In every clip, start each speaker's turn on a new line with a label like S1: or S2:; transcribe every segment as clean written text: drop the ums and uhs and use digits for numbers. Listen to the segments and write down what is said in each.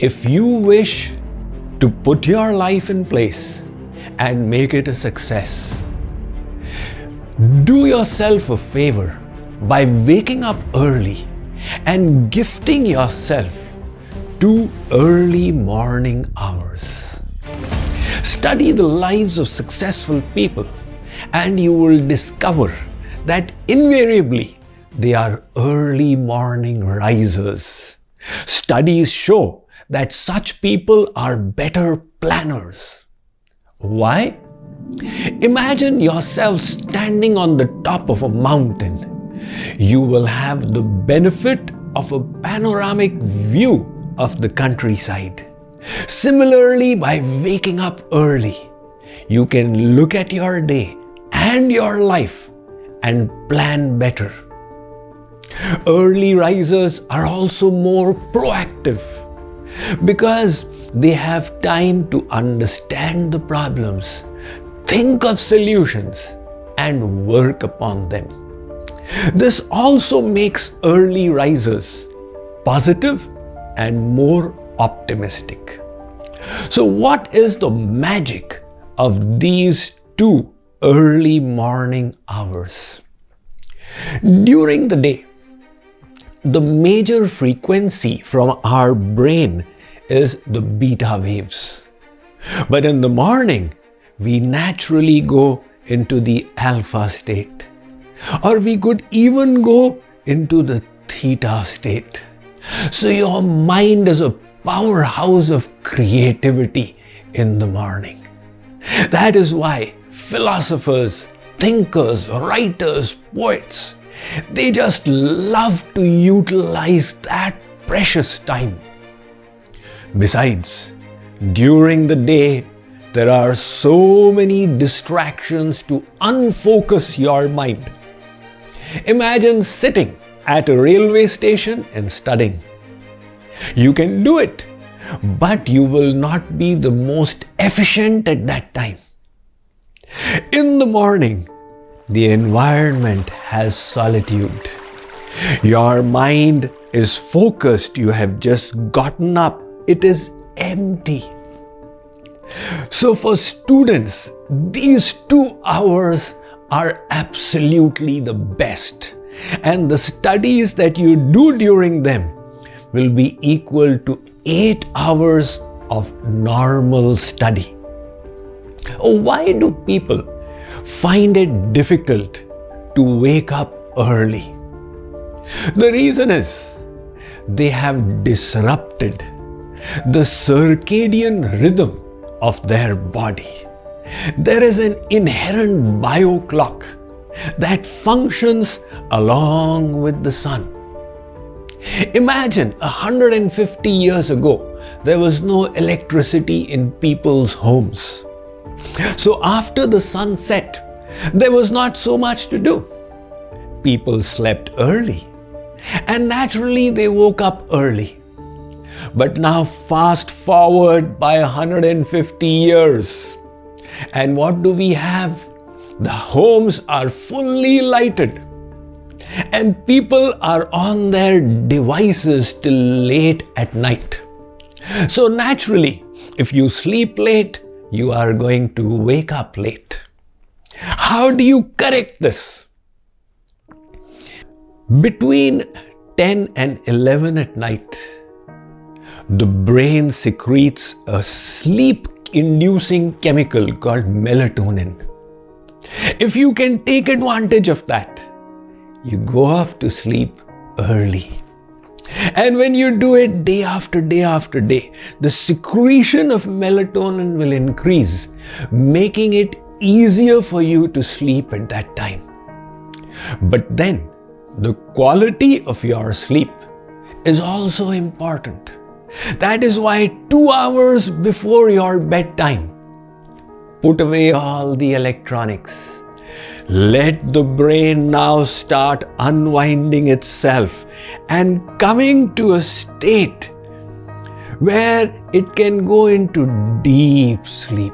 S1: If you wish to put your life in place and make it a success, do yourself a favor by waking up early and gifting yourself 2 early morning hours. Study the lives of successful people and you will discover that invariably they are early morning risers. Studies show that such people are better planners. Why? Imagine yourself standing on the top of a mountain. You will have the benefit of a panoramic view of the countryside. Similarly, by waking up early, you can look at your day and your life and plan better. Early risers are also more proactive because they have time to understand the problems, think of solutions, and work upon them. This also makes early risers positive and more optimistic. So what is the magic of these 2 early morning hours? During the day, the major frequency from our brain is the beta waves. But in the morning, we naturally go into the alpha state. Or we could even go into the theta state. So your mind is a powerhouse of creativity in the morning. That is why philosophers, thinkers, writers, poets, they just love to utilize that precious time. Besides, during the day, there are so many distractions to unfocus your mind. Imagine sitting at a railway station and studying. You can do it, but you will not be the most efficient at that time. In the morning, the environment has solitude. Your mind is focused. You have just gotten up. It is empty. So for students, these 2 hours are absolutely the best. And the studies that you do during them will be equal to 8 hours of normal study. Why do people find it difficult to wake up early? The reason is they have disrupted the circadian rhythm of their body. There is an inherent bio-clock that functions along with the sun. Imagine 150 years ago, there was no electricity in people's homes. So after the sun set, there was not so much to do. People slept early and naturally they woke up early. But now fast forward by 150 years. And what do we have? The homes are fully lighted. And people are on their devices till late at night. So naturally, if you sleep late, you are going to wake up late. How do you correct this? Between 10 and 11 at night, the brain secretes a sleep-inducing chemical called melatonin. If you can take advantage of that, you go off to sleep early. And when you do it day after day after day, the secretion of melatonin will increase, making it easier for you to sleep at that time. But then, the quality of your sleep is also important. That is why 2 hours before your bedtime, put away all the electronics. Let the brain now start unwinding itself and coming to a state where it can go into deep sleep.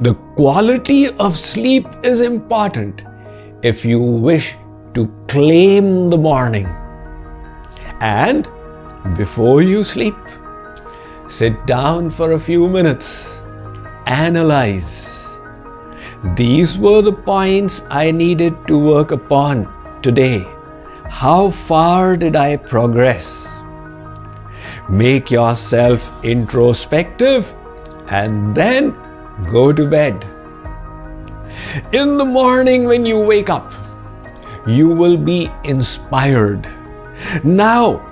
S1: The quality of sleep is important if you wish to claim the morning. And before you sleep, Sit down for a few minutes. Analyze. These were the points I needed to work upon today. How far did I progress? Make yourself introspective and then go to bed. In the morning when you wake up, you will be inspired. Now,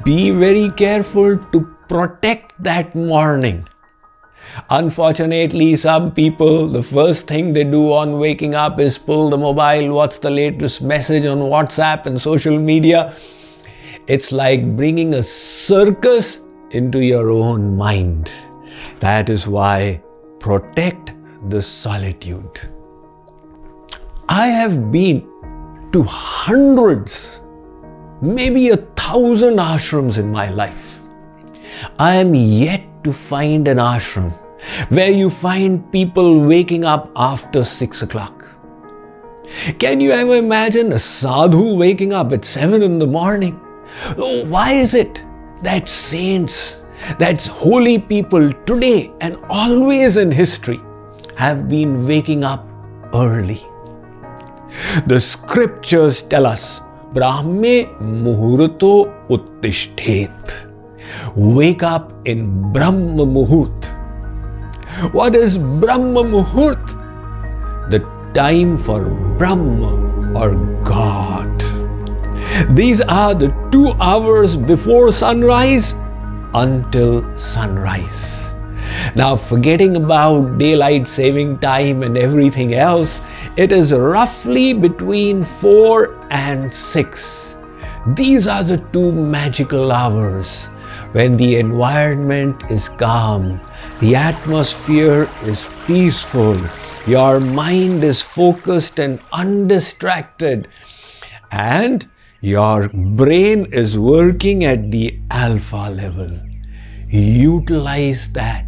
S1: be very careful to protect that morning. Unfortunately, some people, the first thing they do on waking up is pull the mobile, what's the latest message on WhatsApp and social media. It's like bringing a circus into your own mind. That is why protect the solitude. I have been to hundreds, maybe 1,000 ashrams in my life. I am yet to find an ashram where you find people waking up after 6 o'clock. Can you ever imagine a sadhu waking up at 7 in the morning? Oh, why is it that saints, that holy people today and always in history have been waking up early? The scriptures tell us, Brahme muhurto uttishtet. Wake up in Brahma Muhurt. What is Brahma Muhurt? The time for Brahma or God. These are the 2 hours before sunrise until sunrise. Now, forgetting about daylight saving time and everything else, it is roughly between 4 and 6. These are the 2 magical hours when the environment is calm, the atmosphere is peaceful, your mind is focused and undistracted, and your brain is working at the alpha level. Utilize that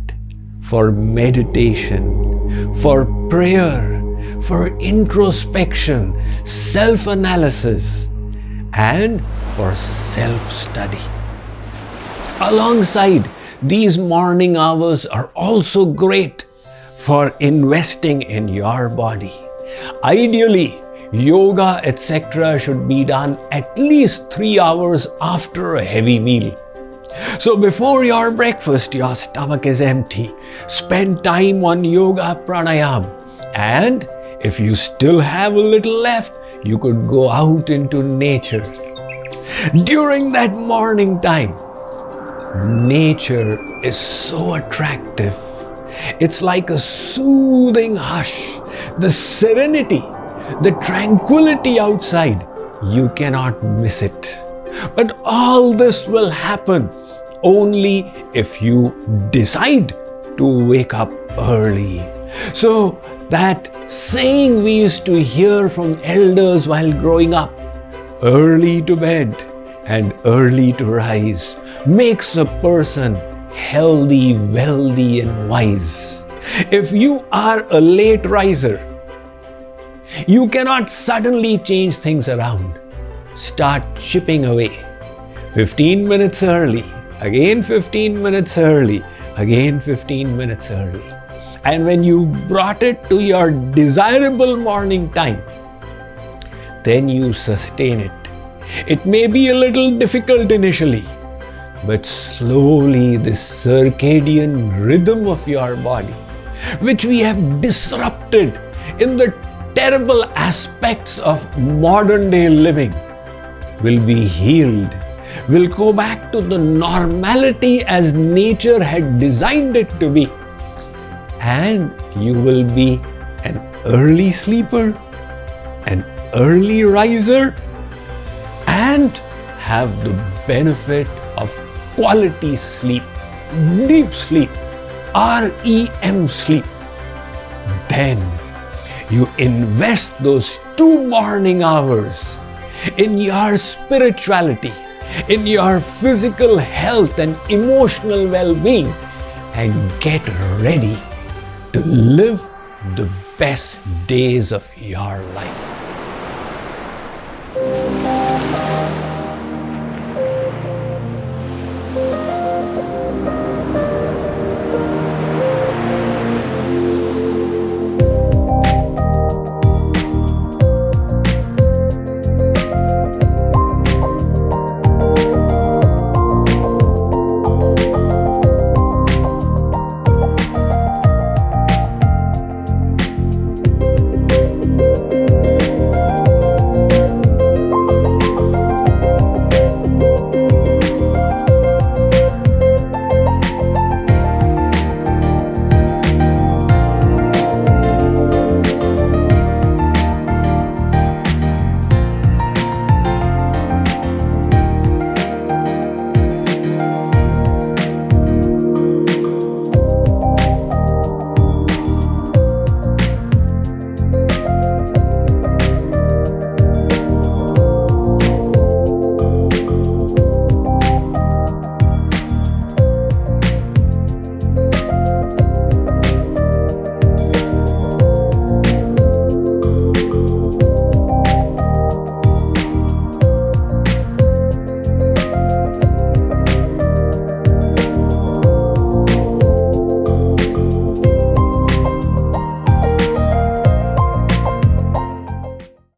S1: for meditation, for prayer, for introspection, self-analysis, and for self-study. Alongside, these morning hours are also great for investing in your body. Ideally, yoga, etc. should be done at least 3 hours after a heavy meal. So before your breakfast, your stomach is empty. Spend time on yoga pranayam. And if you still have a little left, you could go out into nature. During that morning time, nature is so attractive. It's like a soothing hush. The serenity, the tranquility outside, you cannot miss it. But all this will happen only if you decide to wake up early. So that saying we used to hear from elders while growing up, early to bed and early to rise, makes a person healthy, wealthy and wise. If you are a late riser, you cannot suddenly change things around. Start chipping away. 15 minutes early, again 15 minutes early, again 15 minutes early. And when you brought it to your desirable morning time, then you sustain it. It may be a little difficult initially, but slowly the circadian rhythm of your body, which we have disrupted in the terrible aspects of modern day living, will be healed, will go back to the normality as nature had designed it to be. And you will be an early sleeper, an early riser, and have the benefit of quality sleep, deep sleep, REM sleep. Then you invest those 2 morning hours in your spirituality, in your physical health and emotional well-being, and get ready to live the best days of your life.